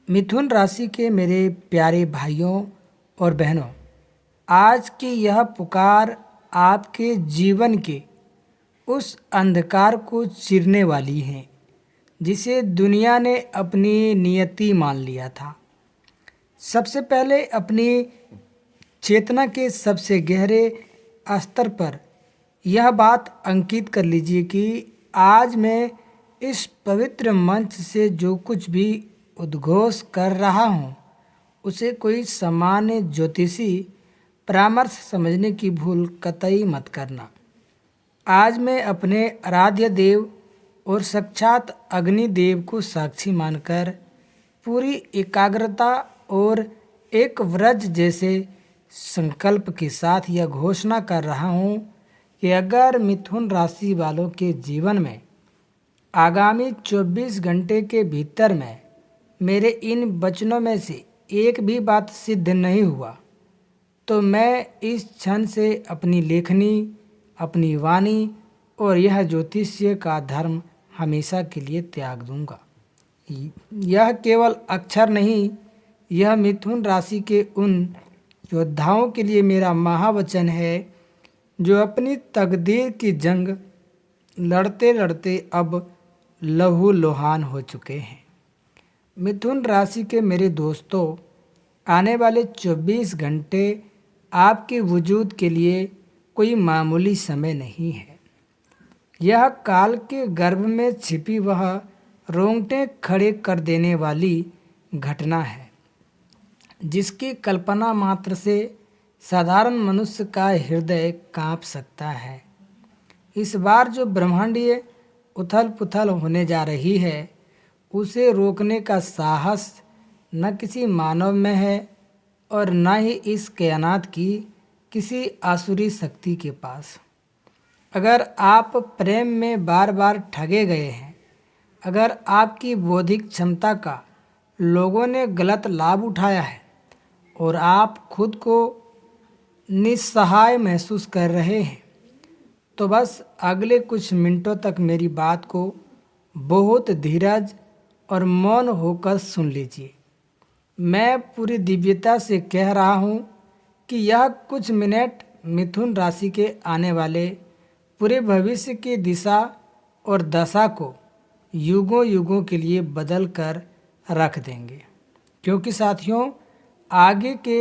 मिथुन राशि के मेरे प्यारे भाइयों और बहनों, आज की यह पुकार आपके जीवन के उस अंधकार को चीरने वाली है जिसे दुनिया ने अपनी नियति मान लिया था। सबसे पहले अपनी चेतना के सबसे गहरे स्तर पर यह बात अंकित कर लीजिए कि आज मैं इस पवित्र मंच से जो कुछ भी उद्घोष कर रहा हूँ उसे कोई सामान्य ज्योतिषी परामर्श समझने की भूल कतई मत करना। आज मैं अपने आराध्य देव और साक्षात अग्नि देव को साक्षी मानकर पूरी एकाग्रता और एक व्रज जैसे संकल्प के साथ यह घोषणा कर रहा हूँ कि अगर मिथुन राशि वालों के जीवन में आगामी 24 घंटे के भीतर में मेरे इन वचनों में से एक भी बात सिद्ध नहीं हुआ तो मैं इस क्षण से अपनी लेखनी, अपनी वाणी और यह ज्योतिष्य का धर्म हमेशा के लिए त्याग दूंगा। यह केवल अक्षर नहीं, यह मिथुन राशि के उन योद्धाओं के लिए मेरा महावचन है जो अपनी तकदीर की जंग लड़ते लड़ते अब लहूलुहान हो चुके हैं। मिथुन राशि के मेरे दोस्तों, आने वाले 24 घंटे आपके वजूद के लिए कोई मामूली समय नहीं है। यह काल के गर्भ में छिपी वह रोंगटे खड़े कर देने वाली घटना है जिसकी कल्पना मात्र से साधारण मनुष्य का हृदय कांप सकता है। इस बार जो ब्रह्मांडीय उथल पुथल होने जा रही है उसे रोकने का साहस न किसी मानव में है और न ही इस कायनात की किसी आसुरी शक्ति के पास। अगर आप प्रेम में बार बार ठगे गए हैं, अगर आपकी बौद्धिक क्षमता का लोगों ने गलत लाभ उठाया है और आप खुद को निस्सहाय महसूस कर रहे हैं, तो बस अगले कुछ मिनटों तक मेरी बात को बहुत धीरज और मौन होकर सुन लीजिए। मैं पूरी दिव्यता से कह रहा हूँ कि यह कुछ मिनट मिथुन राशि के आने वाले पूरे भविष्य की दिशा और दशा को युगों युगों के लिए बदल कर रख देंगे। क्योंकि साथियों, आगे के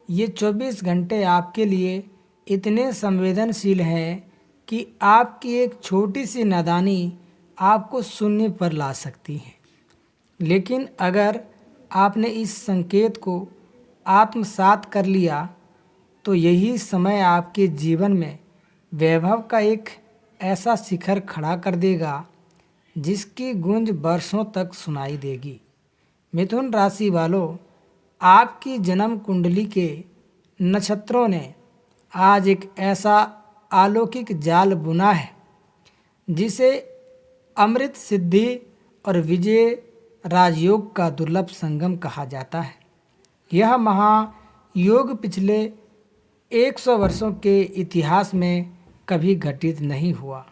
ये 24 घंटे आपके लिए इतने संवेदनशील हैं कि आपकी एक छोटी सी नादानी आपको शून्य पर ला सकती है। लेकिन अगर आपने इस संकेत को आत्मसात कर लिया तो यही समय आपके जीवन में वैभव का एक ऐसा शिखर खड़ा कर देगा जिसकी गूंज वर्षों तक सुनाई देगी। मिथुन राशि वालों, आपकी जन्म कुंडली के नक्षत्रों ने आज एक ऐसा अलौकिक जाल बुना है जिसे अमृत सिद्धि और विजय राजयोग का दुर्लभ संगम कहा जाता है। यह महायोग पिछले 100 वर्षों के इतिहास में कभी घटित नहीं हुआ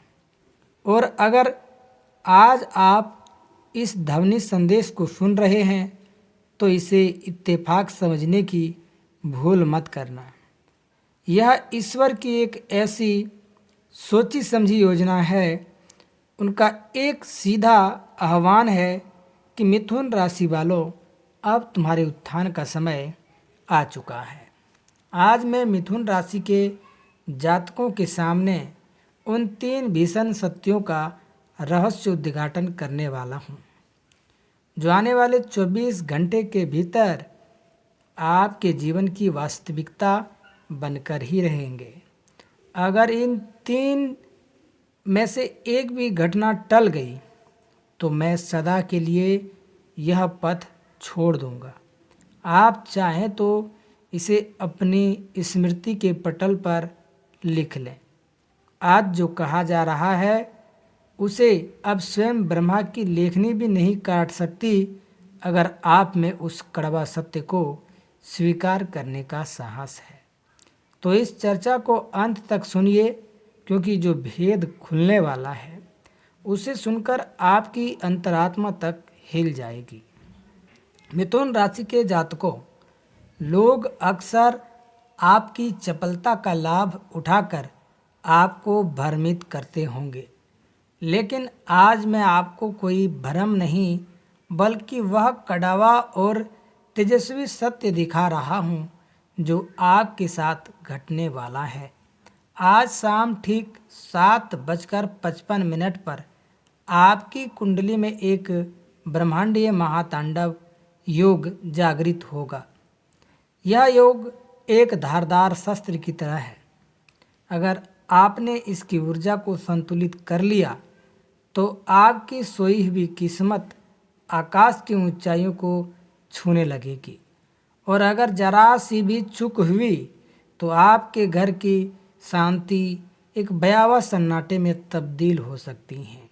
और अगर आज आप इस ध्वनि संदेश को सुन रहे हैं तो इसे इत्तेफाक समझने की भूल मत करना। यह ईश्वर की एक ऐसी सोची समझी योजना है, उनका एक सीधा आह्वान है कि मिथुन राशि वालों, अब तुम्हारे उत्थान का समय आ चुका है। आज मैं मिथुन राशि के जातकों के सामने उन 3 भीषण सत्यों का रहस्य उद्घाटन करने वाला हूँ जो आने वाले 24 घंटे के भीतर आपके जीवन की वास्तविकता बनकर ही रहेंगे। अगर इन 3 में से एक भी घटना टल गई तो मैं सदा के लिए यह पथ छोड़ दूंगा। आप चाहें तो इसे अपनी स्मृति के पटल पर लिख लें। आज जो कहा जा रहा है उसे अब स्वयं ब्रह्मा की लेखनी भी नहीं काट सकती अगर आप में उस कड़वा सत्य को स्वीकार करने का साहस है। तो इस चर्चा को अंत तक सुनिए, क्योंकि जो भेद खुलने वाला है उसे सुनकर आपकी अंतरात्मा तक हिल जाएगी। मिथुन राशि के जातकों, लोग अक्सर आपकी चपलता का लाभ उठाकर आपको भ्रमित करते होंगे, लेकिन आज मैं आपको कोई भ्रम नहीं बल्कि वह कड़वा और तेजस्वी सत्य दिखा रहा हूँ जो आपके साथ घटने वाला है। आज शाम ठीक 7:55 पर आपकी कुंडली में एक ब्रह्मांडीय महातांडव योग जागृत होगा। यह योग एक धारदार शस्त्र की तरह है। अगर आपने इसकी ऊर्जा को संतुलित कर लिया तो आपकी सोई हुई किस्मत आकाश की ऊंचाइयों को छूने लगेगी, और अगर जरा सी भी चूक हुई तो आपके घर की शांति एक भयावह सन्नाटे में तब्दील हो सकती है।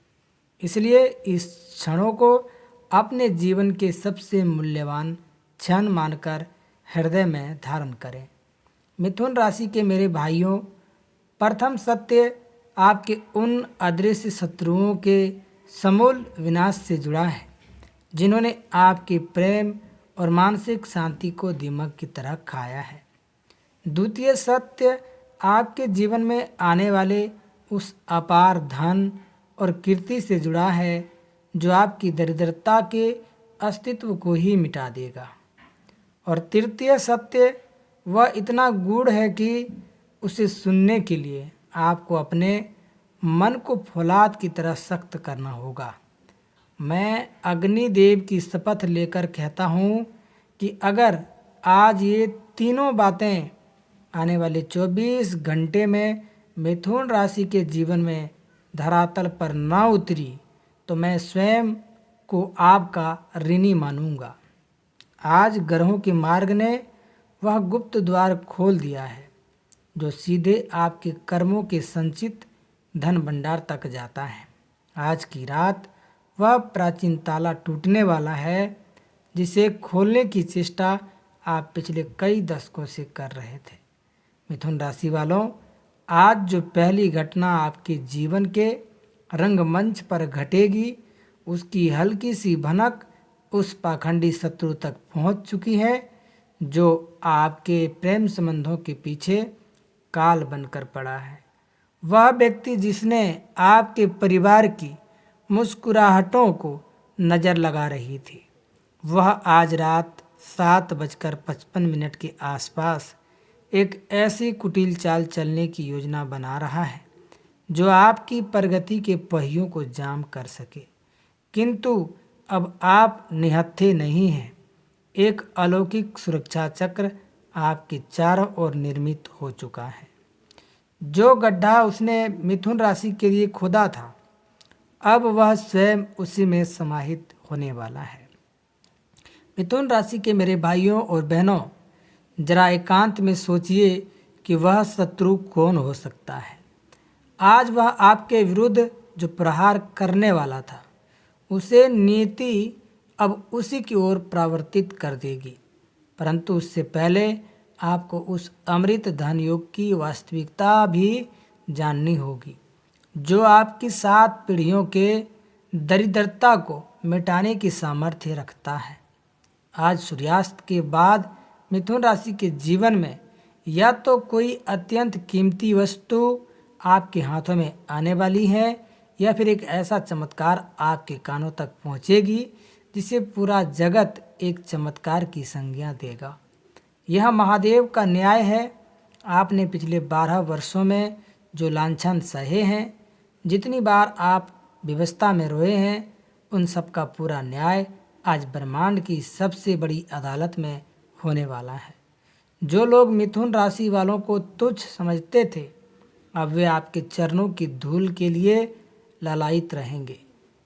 इसलिए इस क्षणों को अपने जीवन के सबसे मूल्यवान क्षण मानकर हृदय में धारण करें। मिथुन राशि के मेरे भाइयों, प्रथम सत्य आपके उन अदृश्य शत्रुओं के समूल विनाश से जुड़ा है जिन्होंने आपके प्रेम और मानसिक शांति को दीमक की तरह खाया है। द्वितीय सत्य आपके जीवन में आने वाले उस अपार धन और कीर्ति से जुड़ा है जो आपकी दरिद्रता के अस्तित्व को ही मिटा देगा। और तृतीय सत्य वह इतना गूढ़ है कि उसे सुनने के लिए आपको अपने मन को फौलाद की तरह सख्त करना होगा। मैं अग्निदेव की शपथ लेकर कहता हूँ कि अगर आज ये तीनों बातें आने वाले 24 घंटे में मिथुन राशि के जीवन में धरातल पर ना उतरी तो मैं स्वयं को आपका ऋणी मानूंगा। आज ग्रहों के मार्ग ने वह गुप्त द्वार खोल दिया है जो सीधे आपके कर्मों के संचित धन भंडार तक जाता है। आज की रात वह प्राचीन ताला टूटने वाला है जिसे खोलने की चेष्टा आप पिछले कई दशकों से कर रहे थे। मिथुन राशि वालों, आज जो पहली घटना आपके जीवन के रंगमंच पर घटेगी उसकी हल्की सी भनक उस पाखंडी शत्रु तक पहुंच चुकी है जो आपके प्रेम संबंधों के पीछे काल बनकर पड़ा है। वह व्यक्ति जिसने आपके परिवार की मुस्कुराहटों को नज़र लगा रही थी, वह आज रात 7:55 के आसपास एक ऐसी कुटिल चाल चलने की योजना बना रहा है जो आपकी प्रगति के पहियों को जाम कर सके। किंतु अब आप निहत्थे नहीं हैं। एक अलौकिक सुरक्षा चक्र आपके चारों ओर निर्मित हो चुका है। जो गड्ढा उसने मिथुन राशि के लिए खोदा था, अब वह स्वयं उसी में समाहित होने वाला है। मिथुन राशि के मेरे भाइयों और बहनों, जरा एकांत में सोचिए कि वह शत्रु कौन हो सकता है। आज वह आपके विरुद्ध जो प्रहार करने वाला था, उसे नीति अब उसी की ओर प्रवर्तित कर देगी। परंतु उससे पहले आपको उस अमृत धन योग की वास्तविकता भी जाननी होगी जो आपकी 7 पीढ़ियों के दरिद्रता को मिटाने की सामर्थ्य रखता है। आज सूर्यास्त के बाद मिथुन राशि के जीवन में या तो कोई अत्यंत कीमती वस्तु आपके हाथों में आने वाली है या फिर एक ऐसा चमत्कार आपके कानों तक पहुंचेगी जिसे पूरा जगत एक चमत्कार की संज्ञा देगा। यह महादेव का न्याय है। आपने पिछले 12 वर्षों में जो लांछन सहे हैं, जितनी बार आप विवशता में रोए हैं, उन सब का पूरा न्याय आज ब्रह्मांड की सबसे बड़ी अदालत में होने वाला है। जो लोग मिथुन राशि वालों को तुच्छ समझते थे, अब वे आपके चरणों की धूल के लिए लालायित रहेंगे।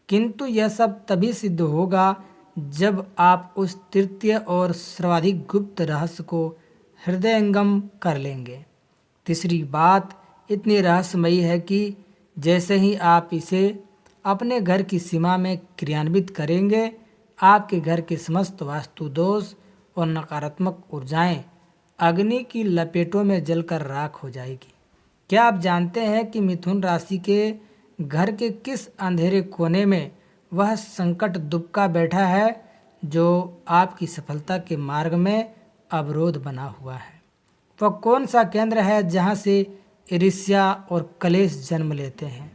किंतु यह सब तभी सिद्ध होगा जब आप उस तृतीय और सर्वाधिक गुप्त रहस्य को हृदयंगम कर लेंगे। तीसरी बात इतनी रहस्यमयी है कि जैसे ही आप इसे अपने घर की सीमा में क्रियान्वित करेंगे, आपके घर के समस्त वास्तु दोष और नकारात्मक ऊर्जाएं अग्नि की लपेटों में जलकर राख हो जाएगी। क्या आप जानते हैं कि मिथुन राशि के घर के किस अंधेरे कोने में वह संकट दुबका बैठा है जो आपकी सफलता के मार्ग में अवरोध बना हुआ है? वह कौन सा केंद्र है जहाँ से ईर्ष्या और कलेश जन्म लेते हैं?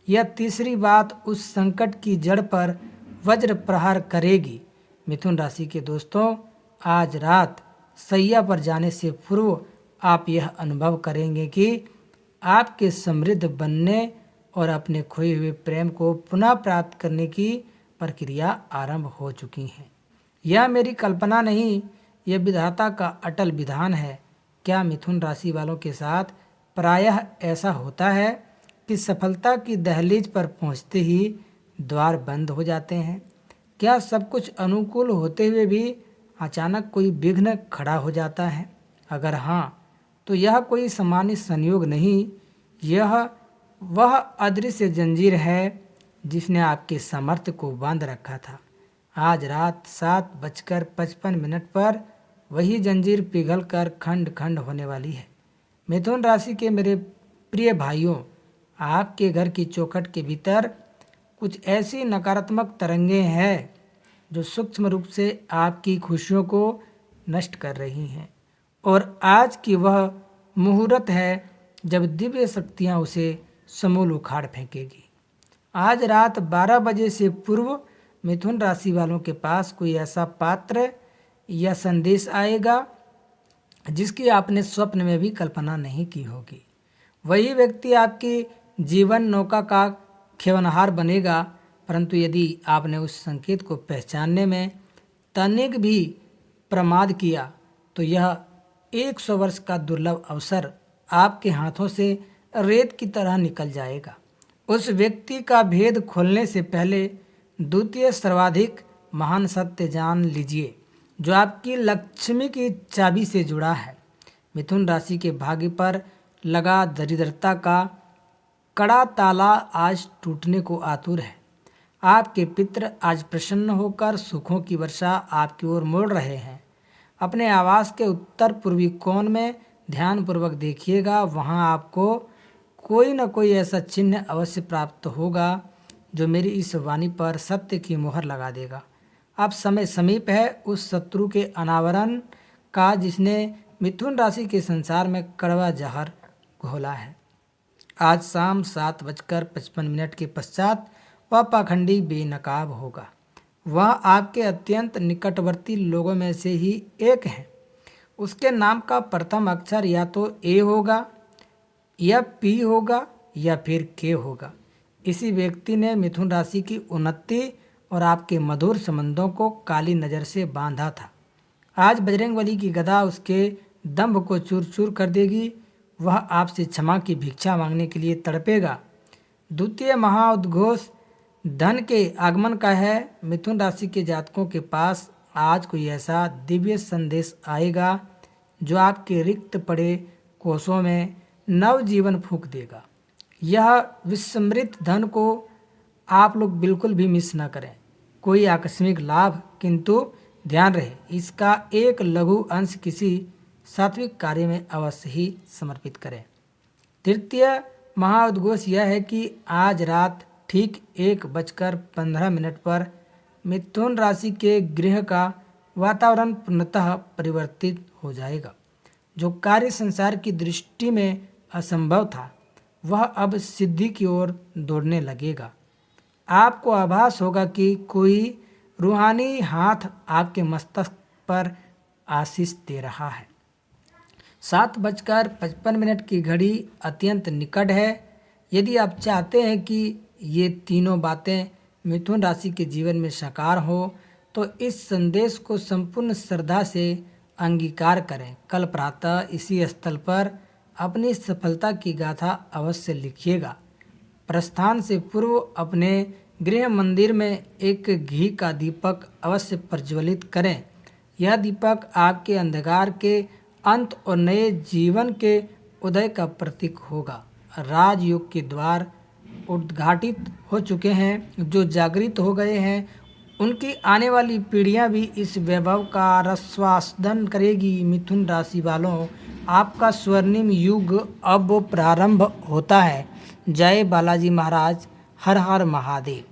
यह तीसरी बात उस संकट की जड़ पर वज्र प्रहार करेगी। मिथुन राशि के दोस्तों, आज रात सैया पर जाने से पूर्व आप यह अनुभव करेंगे कि आपके समृद्ध बनने और अपने खोए हुए प्रेम को पुनः प्राप्त करने की प्रक्रिया आरंभ हो चुकी है। यह मेरी कल्पना नहीं, यह विधाता का अटल विधान है। क्या मिथुन राशि वालों के साथ प्रायः ऐसा होता है कि सफलता की दहलीज पर पहुंचते ही द्वार बंद हो जाते हैं? क्या सब कुछ अनुकूल होते हुए भी अचानक कोई विघ्न खड़ा हो जाता है? अगर हाँ, तो यह कोई सामान्य संयोग नहीं, यह वह अदृश्य जंजीर है जिसने आपके सामर्थ्य को बांध रखा था। आज रात 7:55 पर वही जंजीर पिघलकर खंड खंड होने वाली है। मिथुन राशि के मेरे प्रिय भाइयों, आपके घर की चौखट के भीतर कुछ ऐसी नकारात्मक तरंगें हैं जो सूक्ष्म रूप से आपकी खुशियों को नष्ट कर रही हैं, और आज की वह मुहूर्त है जब दिव्य शक्तियाँ उसे समूल उखाड़ फेंकेगी। आज रात 12 बजे से पूर्व मिथुन राशि वालों के पास कोई ऐसा पात्र या संदेश आएगा जिसकी आपने स्वप्न में भी कल्पना नहीं की होगी। वही व्यक्ति आपकी जीवन नौका का खेवनहार बनेगा, परंतु यदि आपने उस संकेत को पहचानने में तनिक भी प्रमाद किया तो यह 100 वर्ष का दुर्लभ अवसर आपके हाथों से रेत की तरह निकल जाएगा। उस व्यक्ति का भेद खोलने से पहले द्वितीय सर्वाधिक महान सत्य जान लीजिए जो आपकी लक्ष्मी की चाबी से जुड़ा है। मिथुन राशि के भाग्य पर लगा दरिद्रता का कड़ा ताला आज टूटने को आतुर है। आपके पित्र आज प्रसन्न होकर सुखों की वर्षा आपकी ओर मोड़ रहे हैं। अपने आवास के उत्तर पूर्वी कोण में ध्यानपूर्वक देखिएगा, वहां आपको कोई न कोई ऐसा चिन्ह अवश्य प्राप्त होगा जो मेरी इस वाणी पर सत्य की मोहर लगा देगा। अब समय समीप है उस शत्रु के अनावरण का जिसने मिथुन राशि के संसार में कड़वा जहर घोला है। आज शाम 7:55 के पश्चात वह पाखंडी बेनकाब होगा। वह आपके अत्यंत निकटवर्ती लोगों में से ही एक है। उसके नाम का प्रथम अक्षर या तो ए होगा या पी होगा या फिर के होगा। इसी व्यक्ति ने मिथुन राशि की उन्नति और आपके मधुर संबंधों को काली नज़र से बांधा था। आज बजरंगबली की गदा उसके दंभ को चूर चूर कर देगी। वह आपसे क्षमा की भिक्षा मांगने के लिए तड़पेगा। द्वितीय महाउद्घोष धन के आगमन का है। मिथुन राशि के जातकों के पास आज कोई ऐसा दिव्य संदेश आएगा जो आपके रिक्त पड़े कोषों में नव जीवन फूंक देगा। यह विस्मृत धन को आप लोग बिल्कुल भी मिस ना करें। कोई आकस्मिक लाभ, किंतु ध्यान रहे इसका एक लघु अंश किसी सात्विक कार्य में अवश्य ही समर्पित करें। तृतीय महाउद्घोष यह है कि आज रात ठीक 1:15 पर मिथुन राशि के गृह का वातावरण पूर्णतः परिवर्तित हो जाएगा। जो कार्य संसार की दृष्टि में असंभव था वह अब सिद्धि की ओर दौड़ने लगेगा। आपको आभास होगा कि कोई रूहानी हाथ आपके मस्तक पर आशीष दे रहा है। 7:55 की घड़ी अत्यंत निकट है। यदि आप चाहते हैं कि ये तीनों बातें मिथुन राशि के जीवन में साकार हो तो इस संदेश को संपूर्ण श्रद्धा से अंगीकार करें। कल प्रातः इसी स्थल पर अपनी सफलता की गाथा अवश्य लिखिएगा। प्रस्थान से पूर्व अपने गृह मंदिर में एक घी का दीपक अवश्य प्रज्वलित करें। यह दीपक आपके अंधकार के अंत और नए जीवन के उदय का प्रतीक होगा। राजयोग के द्वार उद्घाटित हो चुके हैं। जो जागृत हो गए हैं उनकी आने वाली पीढ़ियां भी इस वैभव का रसवादन करेगी। मिथुन राशि वालों, आपका स्वर्णिम युग अब प्रारंभ होता है। जय बालाजी महाराज। हर हर महादेव।